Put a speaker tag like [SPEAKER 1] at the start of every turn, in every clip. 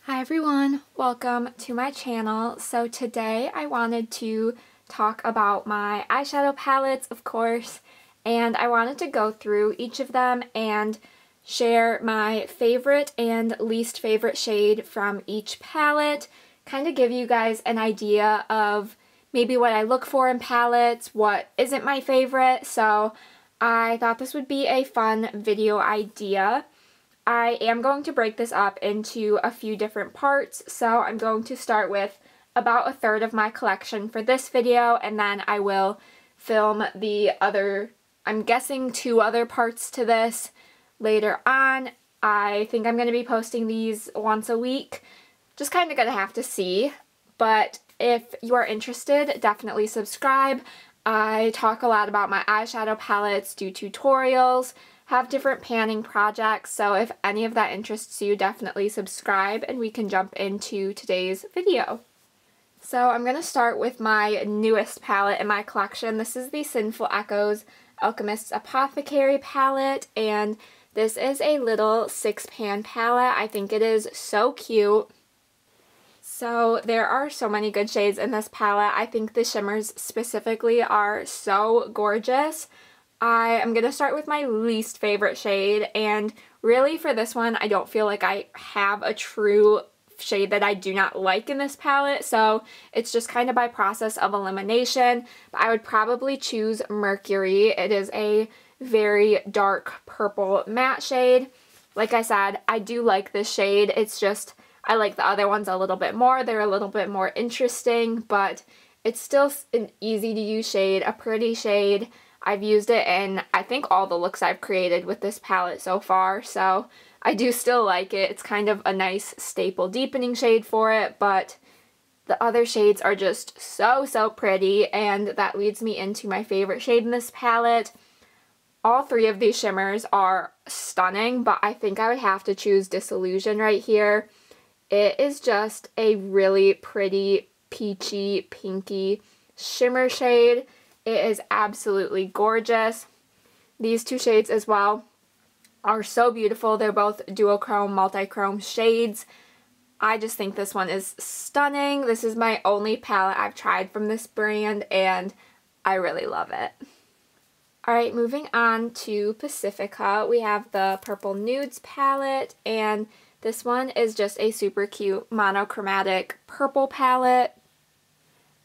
[SPEAKER 1] Hi everyone, welcome to my channel. So today I wanted to talk about my eyeshadow palettes, of course, and I wanted to go through each of them and share my favorite and least favorite shade from each palette, kind of give you guys an idea of maybe what I look for in palettes, what isn't my favorite. So I thought this would be a fun video idea. I am going to break this up into a few different parts, so I'm going to start with about a third of my collection for this video, and then I will film the other, I'm guessing 2 other parts to this later on. I think I'm going to be posting these once a week, just kind of going to have to see, but if you are interested, definitely subscribe. I talk a lot about my eyeshadow palettes, do tutorials, have different panning projects, so if any of that interests you, definitely subscribe and we can jump into today's video. So I'm going to start with my newest palette in my collection. This is the Sinful Echoes Alchemist's Apothecary palette, and this is a little 6-pan palette. I think it is so cute. So there are so many good shades in this palette. I think the shimmers specifically are so gorgeous. I am going to start with my least favorite shade, and really for this one I don't feel like I have a true shade that I do not like in this palette, so it's just kind of by process of elimination. But I would probably choose Mercury. It is a very dark purple matte shade. Like I said, I do like this shade, it's just I like the other ones a little bit more. They're a little bit more interesting, but it's still an easy to use shade, a pretty shade. I've used it in, I think, all the looks I've created with this palette so far, so I do still like it. It's kind of a nice staple deepening shade for it, but the other shades are just so pretty, and that leads me into my favorite shade in this palette. All 3 of these shimmers are stunning, but I think I would have to choose Disillusion right here. It is just a really pretty, peachy, pinky shimmer shade. It is absolutely gorgeous. These 2 shades as well are so beautiful. They're both duochrome, multi-chrome shades. I just think this one is stunning. This is my only palette I've tried from this brand, and I really love it. Alright, moving on to Pacifica. We have the Purple Nudes palette, and this one is just a super cute monochromatic purple palette.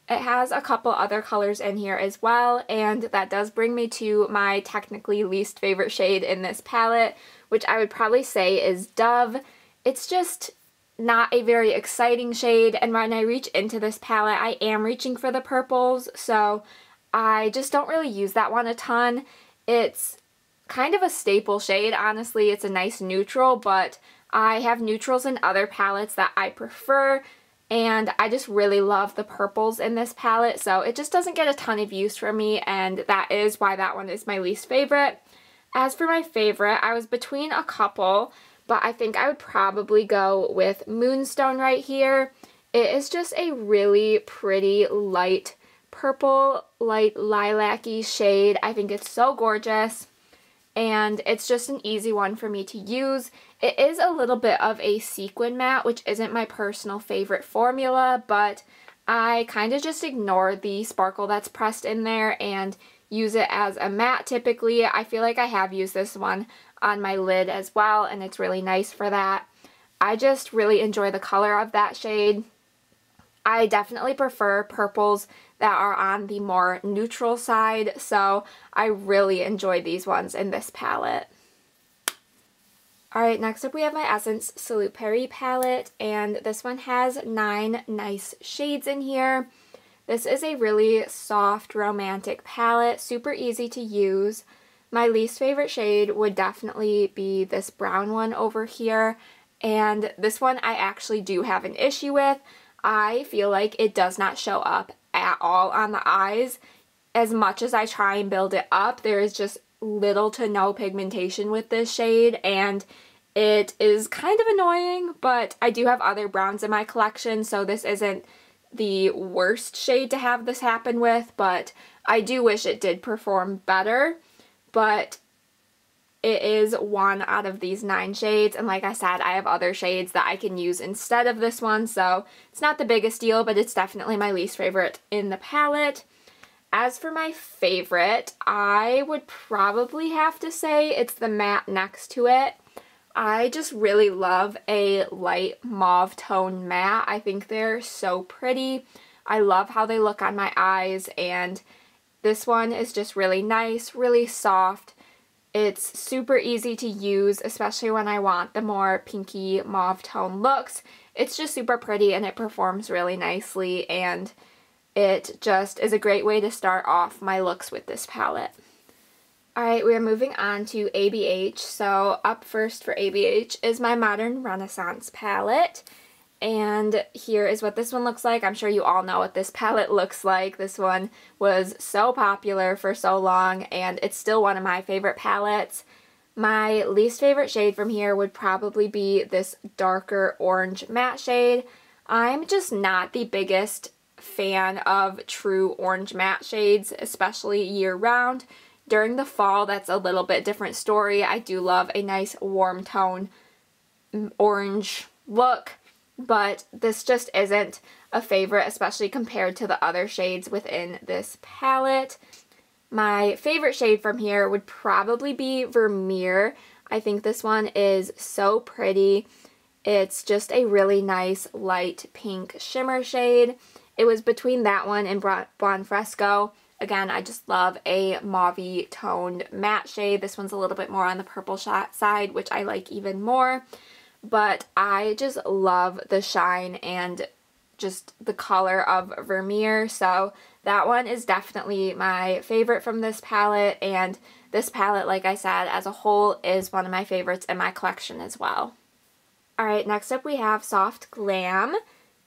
[SPEAKER 1] It has a couple other colors in here as well, and that does bring me to my technically least favorite shade in this palette, which I would probably say is Dove. It's just not a very exciting shade, and when I reach into this palette, I am reaching for the purples, so I just don't really use that one a ton. It's kind of a staple shade, honestly. It's a nice neutral, but I have neutrals in other palettes that I prefer, and I just really love the purples in this palette, so it just doesn't get a ton of use from me, and that is why that one is my least favorite. As for my favorite, I was between a couple, but I think I would probably go with Moonstone right here. It is just a really pretty light purple, light lilac-y shade. I think it's so gorgeous, and it's just an easy one for me to use. It is a little bit of a sequin matte, which isn't my personal favorite formula, but I kind of just ignore the sparkle that's pressed in there and use it as a matte typically. I feel like I have used this one on my lid as well, and it's really nice for that. I just really enjoy the color of that shade. I definitely prefer purples that are on the more neutral side, so I really enjoy these ones in this palette. Alright, next up we have my Essence Salute Paris palette, and this one has 9 nice shades in here. This is a really soft, romantic palette, super easy to use. My least favorite shade would definitely be this brown one over here, and this one I actually do have an issue with. I feel like it does not show up at all on the eyes. As much as I try and build it up, there is just little to no pigmentation with this shade, and it is kind of annoying, but I do have other browns in my collection, so this isn't the worst shade to have this happen with, but I do wish it did perform better. But it is one out of these 9 shades, and like I said, I have other shades that I can use instead of this one, so it's not the biggest deal, but it's definitely my least favorite in the palette. As for my favorite, I would probably have to say it's the matte next to it. I just really love a light mauve tone matte. I think they're so pretty. I love how they look on my eyes, and this one is just really nice, really soft. It's super easy to use, especially when I want the more pinky mauve tone looks. It's just super pretty and it performs really nicely, and it just is a great way to start off my looks with this palette. Alright, we are moving on to ABH. So up first for ABH is my Modern Renaissance palette. And here is what this one looks like. I'm sure you all know what this palette looks like. This one was so popular for so long, and it's still one of my favorite palettes. My least favorite shade from here would probably be this darker orange matte shade. I'm just not the biggest fan of true orange matte shades, especially year-round. During the fall, that's a little bit different story. I do love a nice warm tone orange look, but this just isn't a favorite, especially compared to the other shades within this palette. My favorite shade from here would probably be Vermeer. I think this one is so pretty. It's just a really nice light pink shimmer shade. It was between that one and Blonde Fresco. Again, I just love a mauve-y toned matte shade. This one's a little bit more on the purple side, which I like even more. But I just love the shine and just the color of Vermeer. So that one is definitely my favorite from this palette. And this palette, like I said, as a whole is one of my favorites in my collection as well. Alright, next up we have Soft Glam.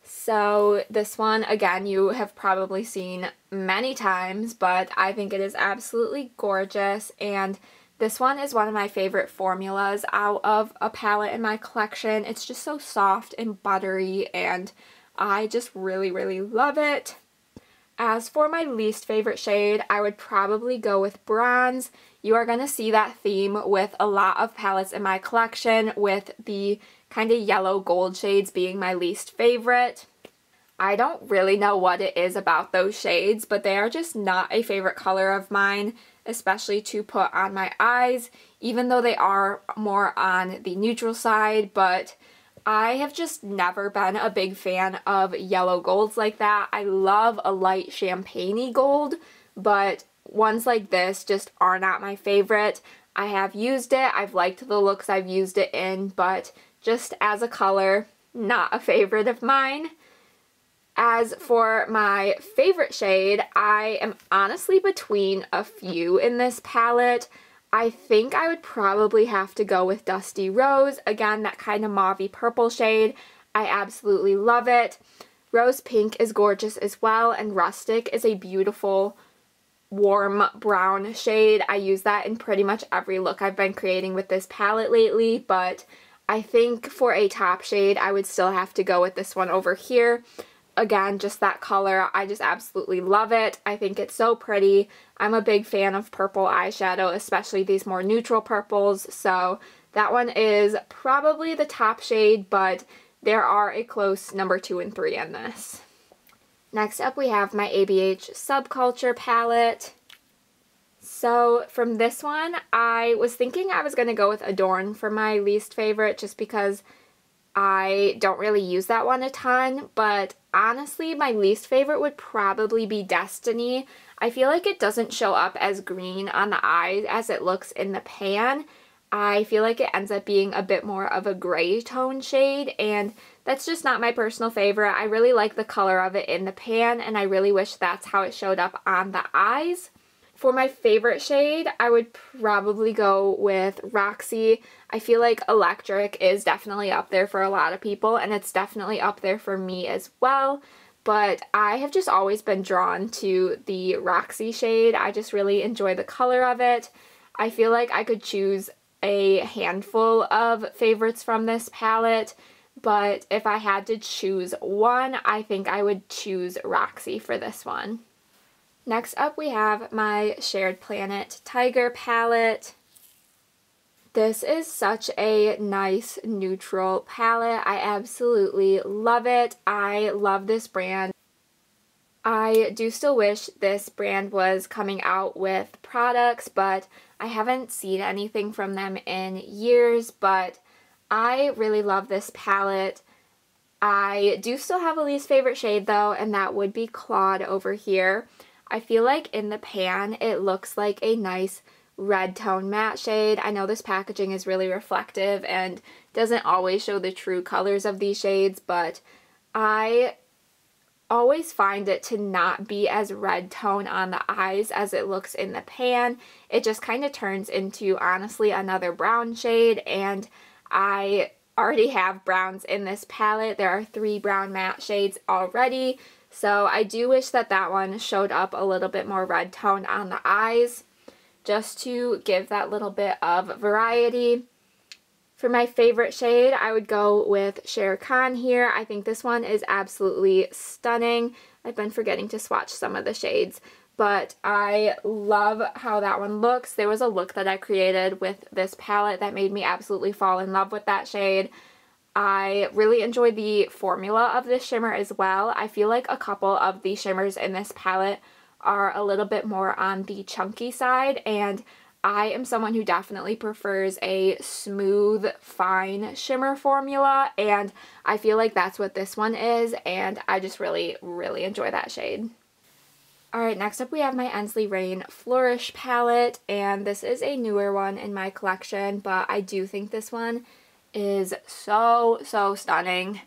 [SPEAKER 1] So this one, again, you have probably seen many times, but I think it is absolutely gorgeous, and this one is one of my favorite formulas out of a palette in my collection. It's just so soft and buttery, and I just really, really love it. As for my least favorite shade, I would probably go with Bronze. You are going to see that theme with a lot of palettes in my collection, with the kind of yellow gold shades being my least favorite. I don't really know what it is about those shades, but they are just not a favorite color of mine, especially to put on my eyes, even though they are more on the neutral side. But I have just never been a big fan of yellow golds like that. I love a light champagne-y gold, but ones like this just are not my favorite. I have used it, I've liked the looks I've used it in, but just as a color, not a favorite of mine. As for my favorite shade, I am honestly between a few in this palette. I think I would probably have to go with Dusty Rose. Again, that kind of mauve-y purple shade. I absolutely love it. Rose Pink is gorgeous as well, and Rustic is a beautiful warm brown shade. I use that in pretty much every look I've been creating with this palette lately, but I think for a top shade, I would still have to go with this one over here. Again, just that color, I just absolutely love it. I think it's so pretty. I'm a big fan of purple eyeshadow, especially these more neutral purples, so that one is probably the top shade, but there are a close number 2 and 3 in this. Next up we have my ABH Subculture palette. So from this one, I was thinking I was going to go with Adorn for my least favorite, just because I don't really use that one a ton, but honestly, my least favorite would probably be Destiny. I feel like it doesn't show up as green on the eyes as it looks in the pan. I feel like it ends up being a bit more of a gray tone shade, and that's just not my personal favorite. I really like the color of it in the pan, and I really wish that's how it showed up on the eyes. For my favorite shade, I would probably go with Roxy. I feel like Electric is definitely up there for a lot of people, and it's definitely up there for me as well. But I have just always been drawn to the Roxy shade. I just really enjoy the color of it. I feel like I could choose a handful of favorites from this palette, but if I had to choose one, I think I would choose Roxy for this one. Next up we have my Shared Planet Tiger palette. This is such a nice neutral palette. I absolutely love it. I love this brand. I do still wish this brand was coming out with products, but I haven't seen anything from them in years, but I really love this palette. I do still have a least favorite shade though, and that would be Claude over here. I feel like in the pan it looks like a nice red tone matte shade. I know this packaging is really reflective and doesn't always show the true colors of these shades, but I always find it to not be as red tone on the eyes as it looks in the pan. It just kind of turns into, honestly, another brown shade, and I already have browns in this palette. There are 3 brown matte shades already, so I do wish that that one showed up a little bit more red tone on the eyes, just to give that little bit of variety. For my favorite shade, I would go with Shere Khan here. I think this one is absolutely stunning. I've been forgetting to swatch some of the shades, but I love how that one looks. There was a look that I created with this palette that made me absolutely fall in love with that shade. I really enjoyed the formula of this shimmer as well. I feel like a couple of the shimmers in this palette are a little bit more on the chunky side, and I am someone who definitely prefers a smooth, fine shimmer formula, and I feel like that's what this one is, and I just really, really enjoy that shade. Alright, next up we have my Ensley Rain Flourish palette, and this is a newer one in my collection, but I do think this one is so, so stunning.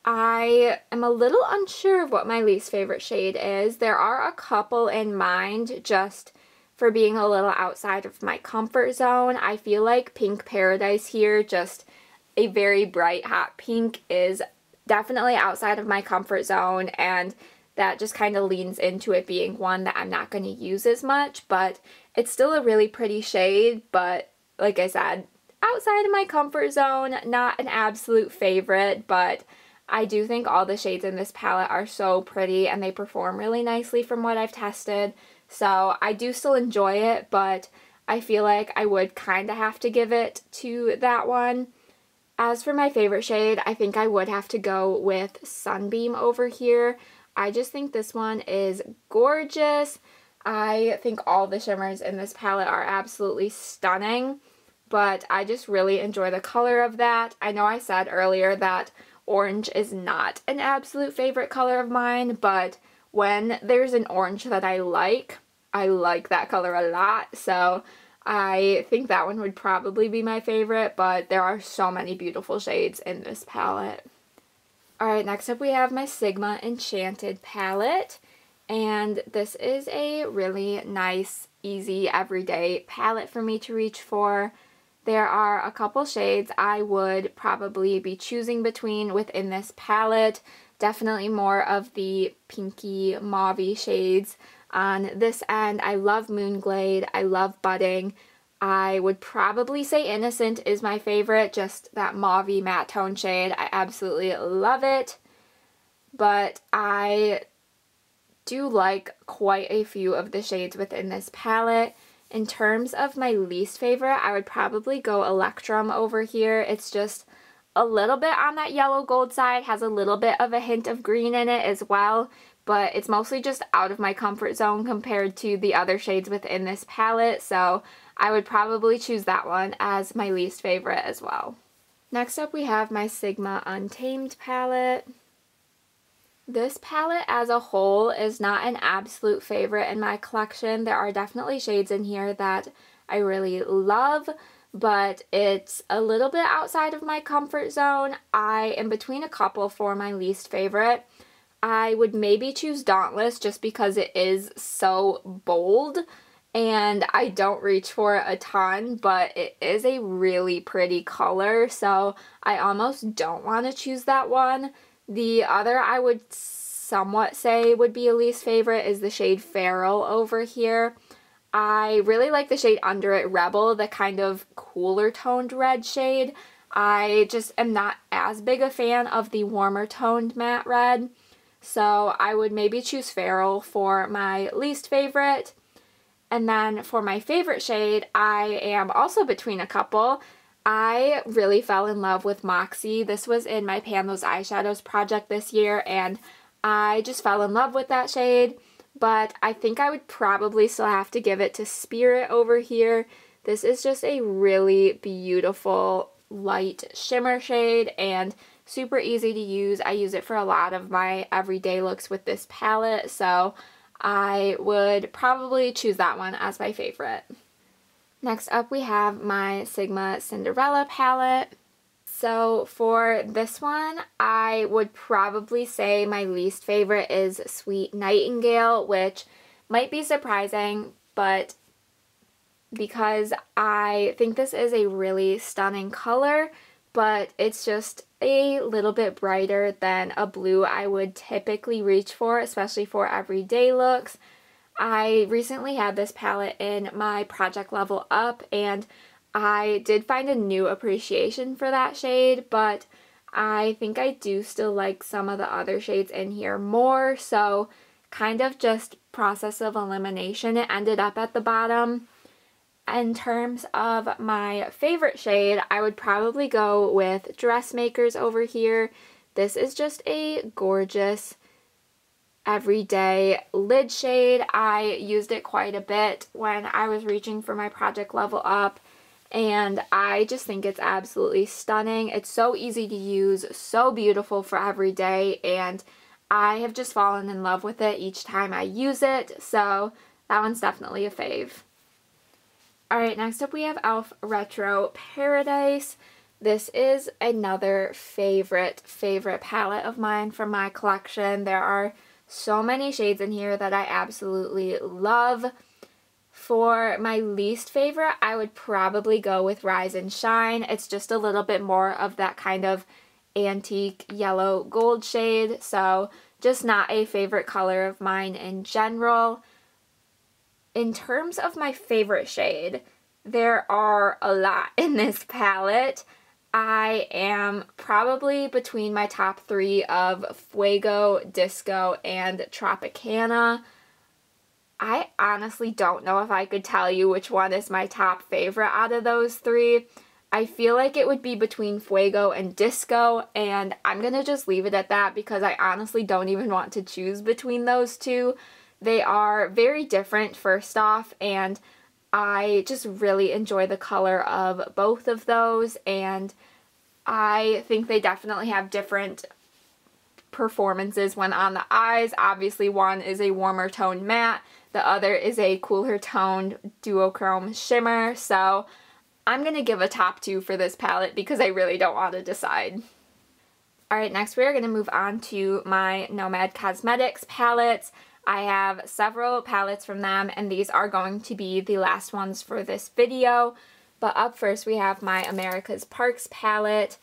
[SPEAKER 1] I am a little unsure of what my least favorite shade is. There are a couple in mind, just for being a little outside of my comfort zone. I feel like Pink Paradise here, just a very bright hot pink, is definitely outside of my comfort zone, and that just kind of leans into it being one that I'm not going to use as much, but it's still a really pretty shade, but like I said, outside of my comfort zone, not an absolute favorite, but I do think all the shades in this palette are so pretty and they perform really nicely from what I've tested. So I do still enjoy it, but I feel like I would kind of have to give it to that one. As for my favorite shade, I think I would have to go with Sunbeam over here. I just think this one is gorgeous. I think all the shimmers in this palette are absolutely stunning, but I just really enjoy the color of that. I know I said earlier that orange is not an absolute favorite color of mine, but when there's an orange that I like that color a lot, so I think that one would probably be my favorite, but there are so many beautiful shades in this palette. Alright, next up we have my Sigma Enchanted palette, and this is a really nice, easy, everyday palette for me to reach for. There are a couple shades I would probably be choosing between within this palette. Definitely more of the pinky mauve-y shades on this end. I love Moonglade. I love Budding. I would probably say Innocent is my favorite, just that mauve-y matte tone shade. I absolutely love it. But I do like quite a few of the shades within this palette. In terms of my least favorite, I would probably go Electrum over here. It's just a little bit on that yellow gold side, has a little bit of a hint of green in it as well, but it's mostly just out of my comfort zone compared to the other shades within this palette, so I would probably choose that one as my least favorite as well. Next up we have my Sigma Untamed palette. This palette as a whole is not an absolute favorite in my collection. There are definitely shades in here that I really love, but it's a little bit outside of my comfort zone. I am between a couple for my least favorite. I would maybe choose Dauntless just because it is so bold and I don't reach for it a ton, but it is a really pretty color, so I almost don't want to choose that one. The other I would somewhat say would be a least favorite is the shade Feral over here. I really like the shade under it, Rebel, the kind of cooler toned red shade. I just am not as big a fan of the warmer toned matte red, so I would maybe choose Feral for my least favorite. And then for my favorite shade, I am also between a couple. I really fell in love with Moxie. This was in my Pan Those Eyeshadows project this year, and I just fell in love with that shade. But I think I would probably still have to give it to Spirit over here. This is just a really beautiful light shimmer shade and super easy to use. I use it for a lot of my everyday looks with this palette, so I would probably choose that one as my favorite. Next up we have my Sigma Cinderella palette. So for this one, I would probably say my least favorite is Sweet Nightingale, which might be surprising, but because I think this is a really stunning color, but it's just a little bit brighter than a blue I would typically reach for, especially for everyday looks. I recently had this palette in my Project Level Up, and I did find a new appreciation for that shade, but I think I do still like some of the other shades in here more, so kind of just process of elimination, it ended up at the bottom. In terms of my favorite shade, I would probably go with Dressmakers over here. This is just a gorgeous everyday lid shade. I used it quite a bit when I was reaching for my Project Level Up, and I just think it's absolutely stunning. It's so easy to use, so beautiful for every day, and I have just fallen in love with it each time I use it, so that one's definitely a fave. Alright, next up we have e.l.f. Retro Paradise. This is another favorite palette of mine from my collection. There are so many shades in here that I absolutely love. For my least favorite, I would probably go with Rise and Shine. It's just a little bit more of that kind of antique yellow gold shade, so just not a favorite color of mine in general. In terms of my favorite shade, there are a lot in this palette. I am probably between my top three of Fuego, Disco, and Tropicana. I honestly don't know if I could tell you which one is my top favorite out of those three. I feel like it would be between Fuego and Disco, and I'm going to just leave it at that because I honestly don't even want to choose between those two. They are very different, first off, and I just really enjoy the color of both of those, and I think they definitely have different performances when on the eyes. Obviously, one is a warmer toned matte, the other is a cooler toned duochrome shimmer, so I'm going to give a top two for this palette because I really don't want to decide. Alright, next we are going to move on to my Nomad Cosmetics palettes. I have several palettes from them, and these are going to be the last ones for this video. But up first we have my America's Parks palette,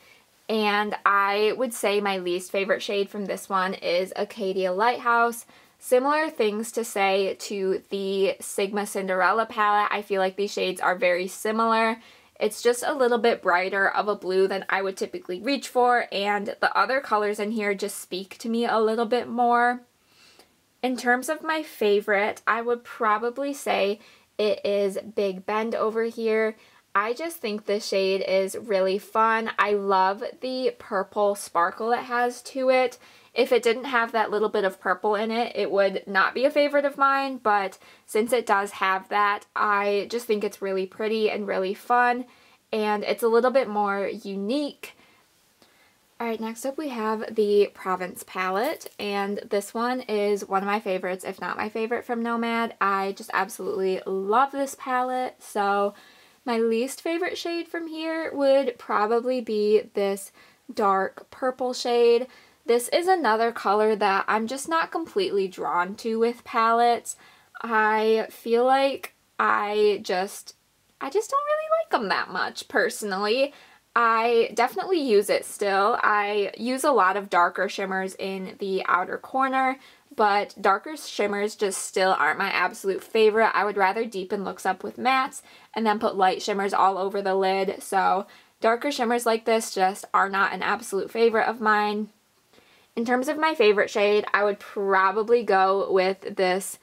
[SPEAKER 1] and I would say my least favorite shade from this one is Acadia Lighthouse. Similar things to say to the Sigma Cinderella palette. I feel like these shades are very similar. It's just a little bit brighter of a blue than I would typically reach for, and the other colors in here just speak to me a little bit more. In terms of my favorite, I would probably say it is Big Bend over here. I just think this shade is really fun. I love the purple sparkle it has to it. If it didn't have that little bit of purple in it, it would not be a favorite of mine, but since it does have that, I just think it's really pretty and really fun, and it's a little bit more unique. Alright, next up we have the Province palette, and this one is one of my favorites, if not my favorite from Nomad. I just absolutely love this palette, so my least favorite shade from here would probably be this dark purple shade. This is another color that I'm just not completely drawn to with palettes. I feel like I just don't really like them that much, personally. I definitely use it still. I use a lot of darker shimmers in the outer corner, but darker shimmers just still aren't my absolute favorite. I would rather deepen looks up with mattes and then put light shimmers all over the lid, so darker shimmers like this just are not an absolute favorite of mine. In terms of my favorite shade, I would probably go with this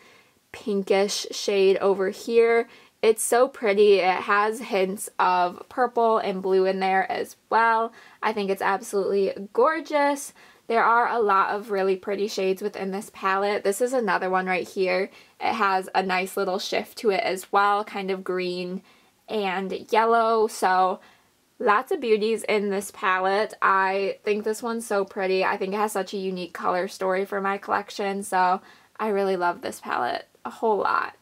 [SPEAKER 1] pinkish shade over here. It's so pretty. It has hints of purple and blue in there as well. I think it's absolutely gorgeous. There are a lot of really pretty shades within this palette. This is another one right here. It has a nice little shift to it as well, kind of green and yellow. So lots of beauties in this palette. I think this one's so pretty. I think it has such a unique color story for my collection. So I really love this palette a whole lot.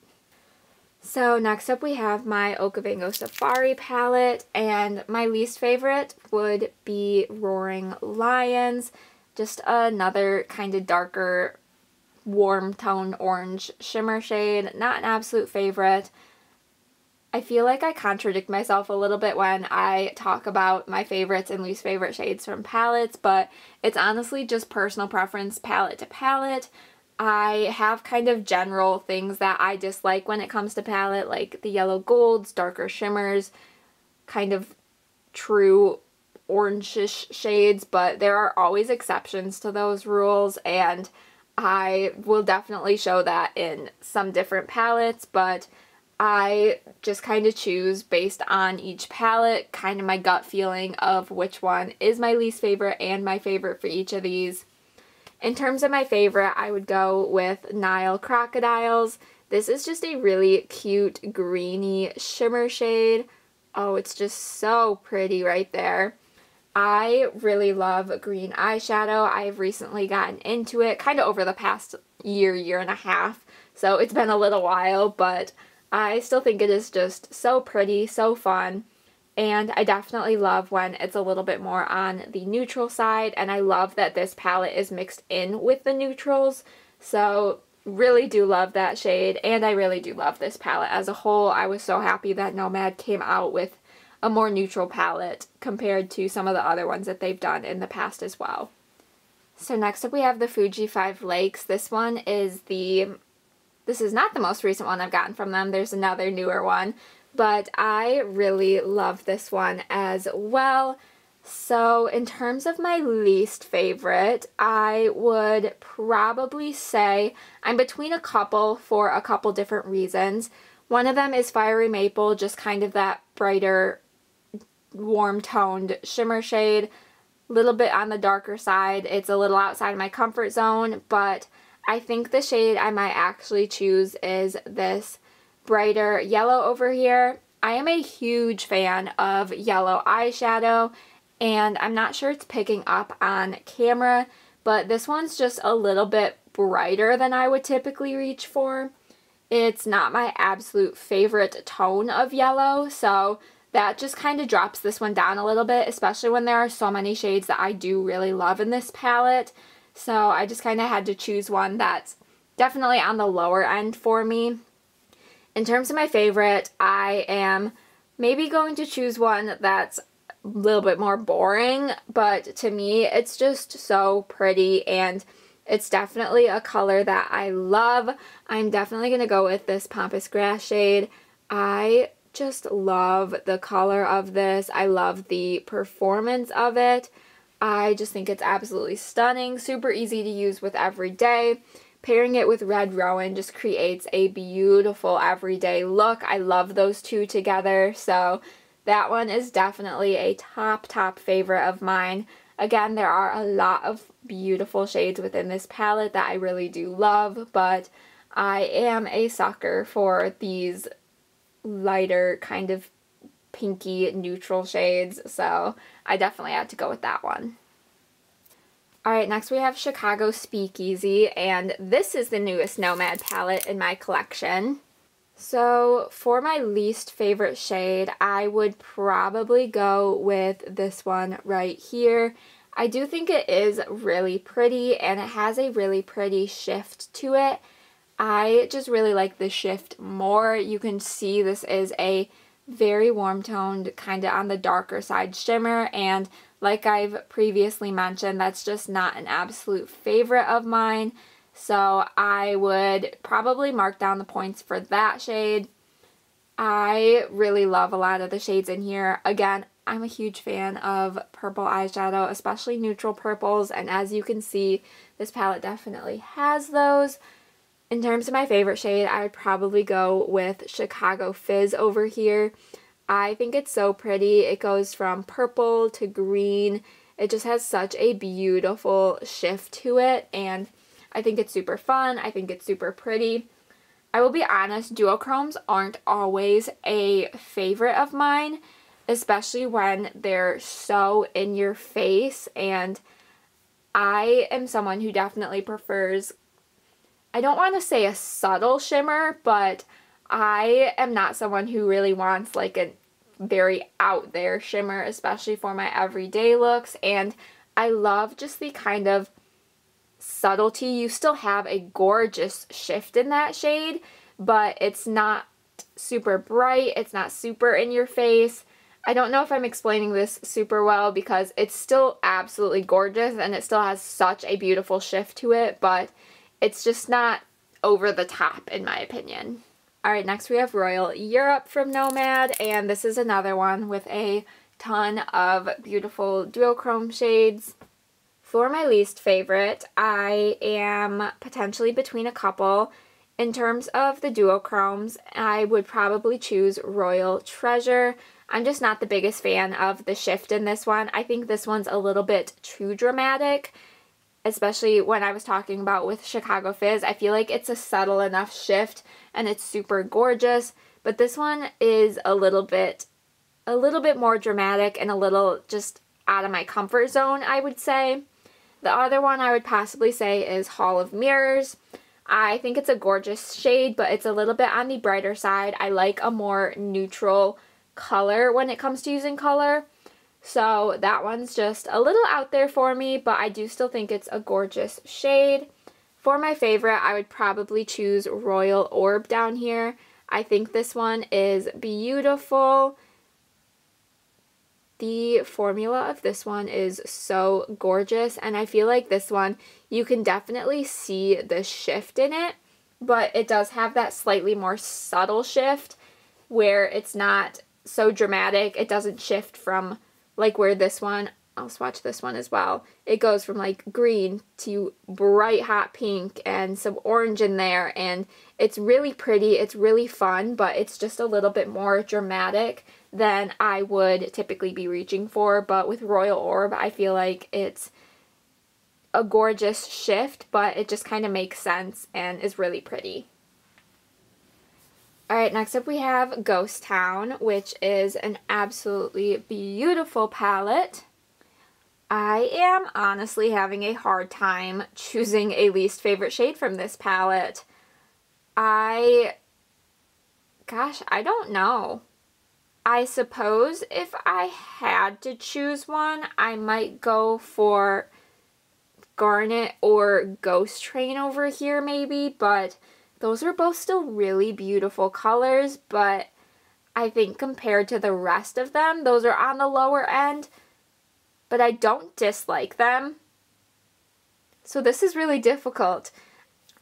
[SPEAKER 1] So next up we have my Okavango Safari palette, and my least favorite would be Roaring Lions. Just another kind of darker, warm tone orange shimmer shade. Not an absolute favorite. I feel like I contradict myself a little bit when I talk about my favorites and least favorite shades from palettes, but it's honestly just personal preference, palette to palette. I have kind of general things that I dislike when it comes to palette, like the yellow golds, darker shimmers, kind of true orangish shades, but there are always exceptions to those rules, and I will definitely show that in some different palettes, but I just kind of choose based on each palette, kind of my gut feeling of which one is my least favorite and my favorite for each of these. In terms of my favorite, I would go with Nile Crocodiles. This is just a really cute greeny shimmer shade. Oh, it's just so pretty right there. I really love green eyeshadow. I've recently gotten into it kind of over the past year and a half. So it's been a little while, but I still think it is just so pretty, so fun. And I definitely love when it's a little bit more on the neutral side, and I love that this palette is mixed in with the neutrals, so really do love that shade, and I really do love this palette as a whole. I was so happy that Nomad came out with a more neutral palette compared to some of the other ones that they've done in the past as well. So next up we have the Fuji 5 Lakes. This is not the most recent one I've gotten from them. There's another newer one. But I really love this one as well. So in terms of my least favorite, I would probably say I'm between a couple for a couple different reasons. One of them is Fiery Maple, just kind of that brighter, warm-toned shimmer shade. A little bit on the darker side. It's a little outside my comfort zone, but I think the shade I might actually choose is this brighter yellow over here. I am a huge fan of yellow eyeshadow, and I'm not sure it's picking up on camera, but this one's just a little bit brighter than I would typically reach for. It's not my absolute favorite tone of yellow, so that just kind of drops this one down a little bit, especially when there are so many shades that I do really love in this palette. So I just kind of had to choose one that's definitely on the lower end for me. In terms of my favorite, I am maybe going to choose one that's a little bit more boring, but to me it's just so pretty, and it's definitely a color that I love. I'm definitely going to go with this Pampas Grass shade. I just love the color of this. I love the performance of it. I just think it's absolutely stunning, super easy to use with every day. Pairing it with Red Rowan just creates a beautiful everyday look. I love those two together, so that one is definitely a top favorite of mine. Again, there are a lot of beautiful shades within this palette that I really do love, but I am a sucker for these lighter kind of pinky neutral shades, so I definitely had to go with that one. Alright, next we have Chicago Speakeasy, and this is the newest Nomad palette in my collection. So for my least favorite shade, I would probably go with this one right here. I do think it is really pretty, and it has a really pretty shift to it. I just really like the shift more. You can see this is a very warm toned, kind of on the darker side shimmer, and like I've previously mentioned, that's just not an absolute favorite of mine, so I would probably mark down the points for that shade. I really love a lot of the shades in here. Again, I'm a huge fan of purple eyeshadow, especially neutral purples, and as you can see, this palette definitely has those. In terms of my favorite shade, I would probably go with Chicago Fizz over here. I think it's so pretty. It goes from purple to green. It just has such a beautiful shift to it, and I think it's super fun. I think it's super pretty. I will be honest, duochromes aren't always a favorite of mine, especially when they're so in your face, and I am someone who definitely prefers, I don't want to say a subtle shimmer, but I am not someone who really wants like a very out there shimmer, especially for my everyday looks, and I love just the kind of subtlety. You still have a gorgeous shift in that shade, but it's not super bright, it's not super in your face. I don't know if I'm explaining this super well because it's still absolutely gorgeous and it still has such a beautiful shift to it, but it's just not over the top in my opinion. Alright, next we have Royal Europe from Nomad, and this is another one with a ton of beautiful duochrome shades. For my least favorite, I am potentially between a couple. In terms of the duochromes, I would probably choose Royal Treasure. I'm just not the biggest fan of the shift in this one. I think this one's a little bit too dramatic, especially when I was talking about with Chicago Fizz. I feel like it's a subtle enough shift and it's super gorgeous, but this one is a little bit more dramatic and a little just out of my comfort zone, I would say. The other one I would possibly say is Hall of Mirrors. I think it's a gorgeous shade, but it's a little bit on the brighter side. I like a more neutral color when it comes to using color. So that one's just a little out there for me, but I do still think it's a gorgeous shade. For my favorite, I would probably choose Royal Orb down here. I think this one is beautiful. The formula of this one is so gorgeous, and I feel like this one, you can definitely see the shift in it, but it does have that slightly more subtle shift where it's not so dramatic. It doesn't shift from like where this one, I'll swatch this one as well, it goes from like green to bright hot pink and some orange in there, and it's really pretty, it's really fun, but it's just a little bit more dramatic than I would typically be reaching for. But with Royal Orb, I feel like it's a gorgeous shift, but it just kind of makes sense and is really pretty. Alright, next up we have Ghost Town, which is an absolutely beautiful palette. I am honestly having a hard time choosing a least favorite shade from this palette. Gosh, I don't know. I suppose if I had to choose one, I might go for Garnet or Ghost Train over here maybe, but those are both still really beautiful colors, but I think compared to the rest of them, those are on the lower end, but I don't dislike them. So this is really difficult.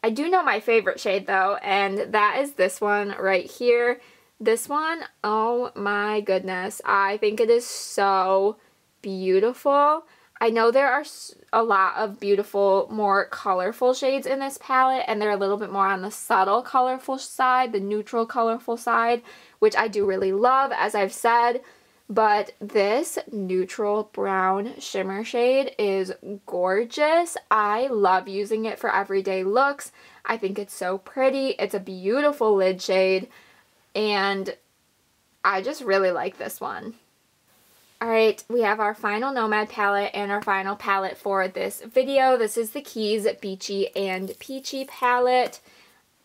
[SPEAKER 1] I do know my favorite shade though, and that is this one right here. This one, oh my goodness, I think it is so beautiful. I know there are a lot of beautiful, more colorful shades in this palette, and they're a little bit more on the subtle colorful side, the neutral colorful side, which I do really love, as I've said. But this neutral brown shimmer shade is gorgeous. I love using it for everyday looks. I think it's so pretty. It's a beautiful lid shade, and I just really like this one. Alright, we have our final Nomad palette and our final palette for this video. This is the Keys Beachy and Peachy palette.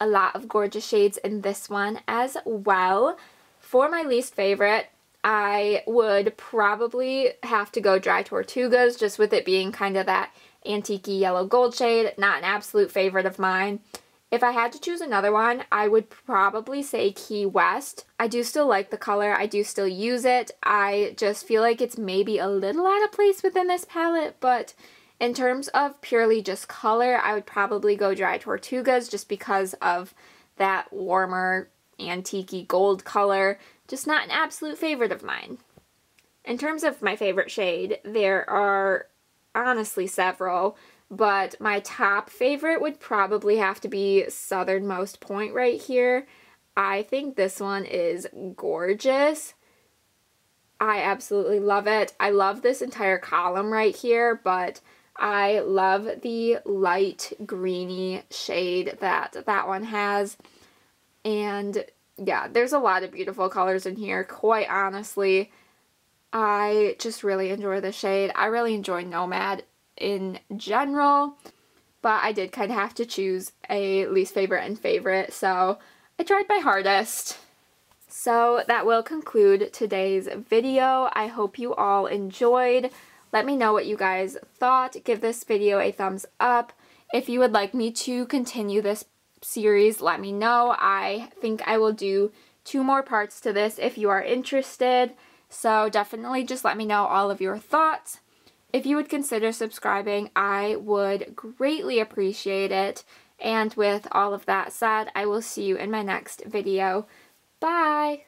[SPEAKER 1] A lot of gorgeous shades in this one as well. For my least favorite, I would probably have to go Dry Tortugas, just with it being kind of that antique-y yellow gold shade. Not an absolute favorite of mine. If I had to choose another one, I would probably say Key West. I do still like the color. I do still use it. I just feel like it's maybe a little out of place within this palette, but in terms of purely just color, I would probably go Dry Tortugas just because of that warmer antique-y gold color. Just not an absolute favorite of mine. In terms of my favorite shade, there are honestly several. but my top favorite would probably have to be Southernmost Point right here. I think this one is gorgeous. I absolutely love it. I love this entire column right here, but I love the light greeny shade that one has. And yeah, there's a lot of beautiful colors in here. Quite honestly, I just really enjoy the shade. I really enjoy Nomad in general, but I did kind of have to choose a least favorite and favorite, so I tried my hardest. So that will conclude today's video. I hope you all enjoyed. Let me know what you guys thought. Give this video a thumbs up. If you would like me to continue this series, let me know. I think I will do 2 more parts to this if you are interested. So definitely just let me know all of your thoughts. If you would consider subscribing, I would greatly appreciate it. And with all of that said, I will see you in my next video. Bye!